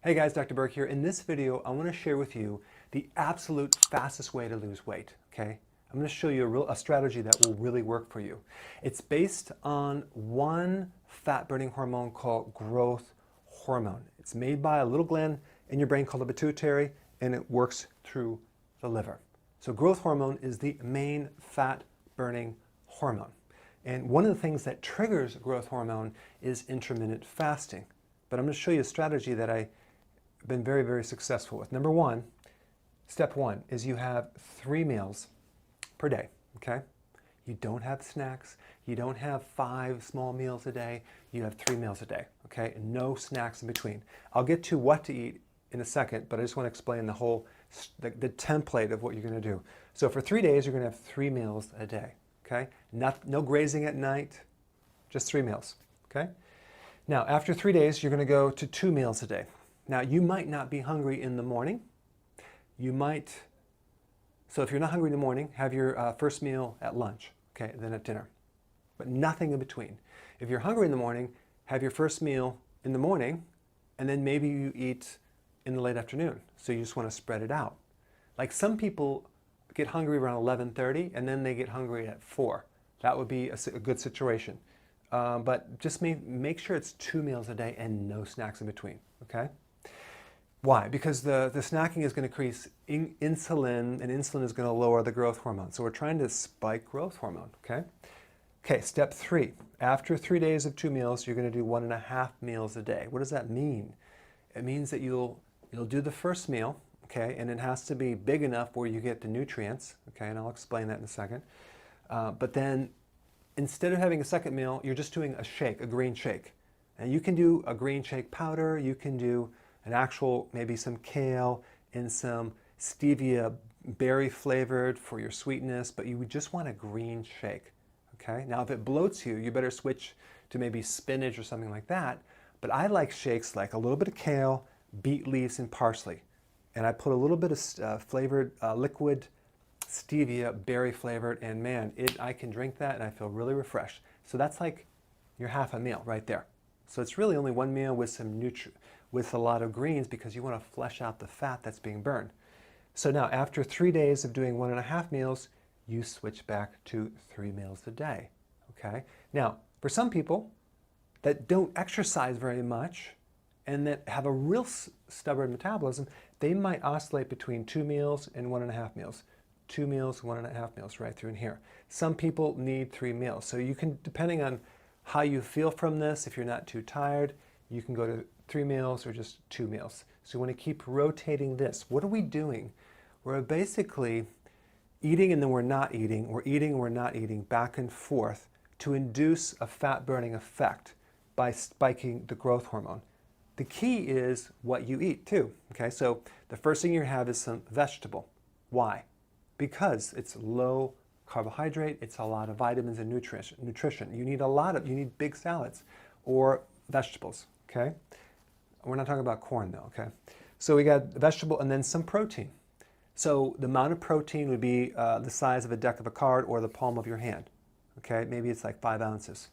Hey guys, Dr. Berg here. In this video, I want to share with you the absolute fastest way to lose weight, okay? I'm going to show you a strategy that will really work for you. It's based on one fat-burning hormone called growth hormone. It's made by a little gland in your brain called the pituitary, and it works through the liver. So growth hormone is the main fat-burning hormone. And one of the things that triggers growth hormone is intermittent fasting. But I'm going to show you a strategy that I've been very, very successful with. Number one, step one is you have 3 meals per day, okay? You don't have snacks. You don't have 5 small meals a day. You have 3 meals a day, okay? No snacks in between. I'll get to what to eat in a second, but I just want to explain the whole, the template of what you're going to do. So for 3 days, you're going to have 3 meals a day, okay? No grazing at night, just 3 meals, okay? Now, after 3 days, you're going to go to 2 meals a day. Now, you might not be hungry in the morning. So if you're not hungry in the morning, have your first meal at lunch, okay, then at dinner. But nothing in between. If you're hungry in the morning, have your first meal in the morning, and then maybe you eat in the late afternoon. So you just want to spread it out. Like some people get hungry around 11:30, and then they get hungry at 4. That would be a good situation. But just make sure it's 2 meals a day and no snacks in between, okay? Why? Because the snacking is going to increase insulin, and insulin is going to lower the growth hormone. So we're trying to spike growth hormone, okay? Okay, step 3. After 3 days of 2 meals, you're going to do 1.5 meals a day. What does that mean? It means that you'll do the first meal, okay, and it has to be big enough where you get the nutrients, okay, and I'll explain that in a second. But then instead of having a second meal, you're just doing a shake, a green shake. And you can do a green shake powder, you can do an actual, maybe some kale and some stevia berry flavored for your sweetness, but you would just want a green shake, okay? Now, if it bloats you, you better switch to maybe spinach or something like that, but I like shakes like a little bit of kale, beet leaves, and parsley. And I put a little bit of flavored liquid stevia berry flavored, and man, I can drink that and I feel really refreshed. So that's like your half a meal right there. So it's really only 1 meal with with a lot of greens, because you want to flesh out the fat that's being burned. So now, after 3 days of doing 1.5 meals, you switch back to 3 meals a day, okay? Now, for some people that don't exercise very much and that have a real stubborn metabolism, they might oscillate between 2 meals and 1.5 meals. 2 meals, 1.5 meals, right through in here. Some people need 3 meals. So you can, depending on how you feel from this, if you're not too tired, you can go to 3 meals or just 2 meals. So you want to keep rotating this. What are we doing? We're basically eating and then we're not eating. We're eating and we're not eating, back and forth, to induce a fat-burning effect by spiking the growth hormone. The key is what you eat too, okay? So the first thing you have is some vegetable. Why? Because it's low carbohydrate, it's a lot of vitamins and nutrition. You need big salads or vegetables, okay? We're not talking about corn though, okay? So we got vegetable and then some protein. So the amount of protein would be the size of a deck of a card or the palm of your hand, okay? Maybe it's like 5 ounces.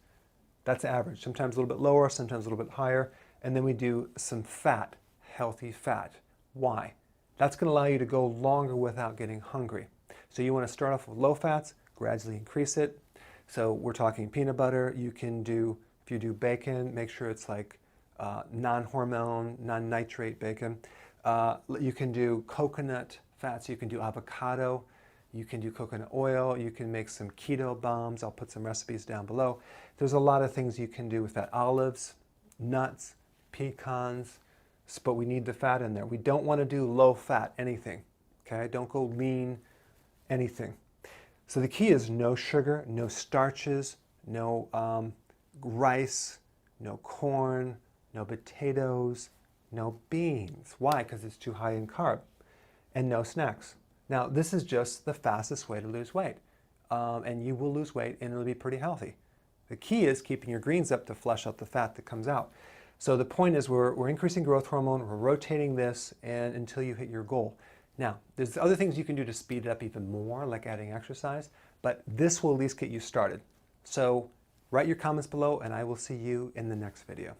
That's average. Sometimes a little bit lower, sometimes a little bit higher. And then we do some fat, healthy fat. Why? That's going to allow you to go longer without getting hungry. So you want to start off with low fats, gradually increase it. So we're talking peanut butter. You can do, if you do bacon, make sure it's like non-hormone, non-nitrate bacon. You can do coconut fats. You can do avocado. You can do coconut oil. You can make some keto bombs. I'll put some recipes down below. There's a lot of things you can do with that. Olives, nuts, pecans, but we need the fat in there. We don't want to do low fat anything, okay? Don't go lean anything. So the key is no sugar, no starches, no rice, no corn, no potatoes, no beans. Why? Because it's too high in carb. And no snacks. Now, this is just the fastest way to lose weight. And you will lose weight and it'll be pretty healthy. The key is keeping your greens up to flush out the fat that comes out. So the point is we're increasing growth hormone, we're rotating this and until you hit your goal. Now, there's other things you can do to speed it up even more, like adding exercise, but this will at least get you started. So write your comments below and I will see you in the next video.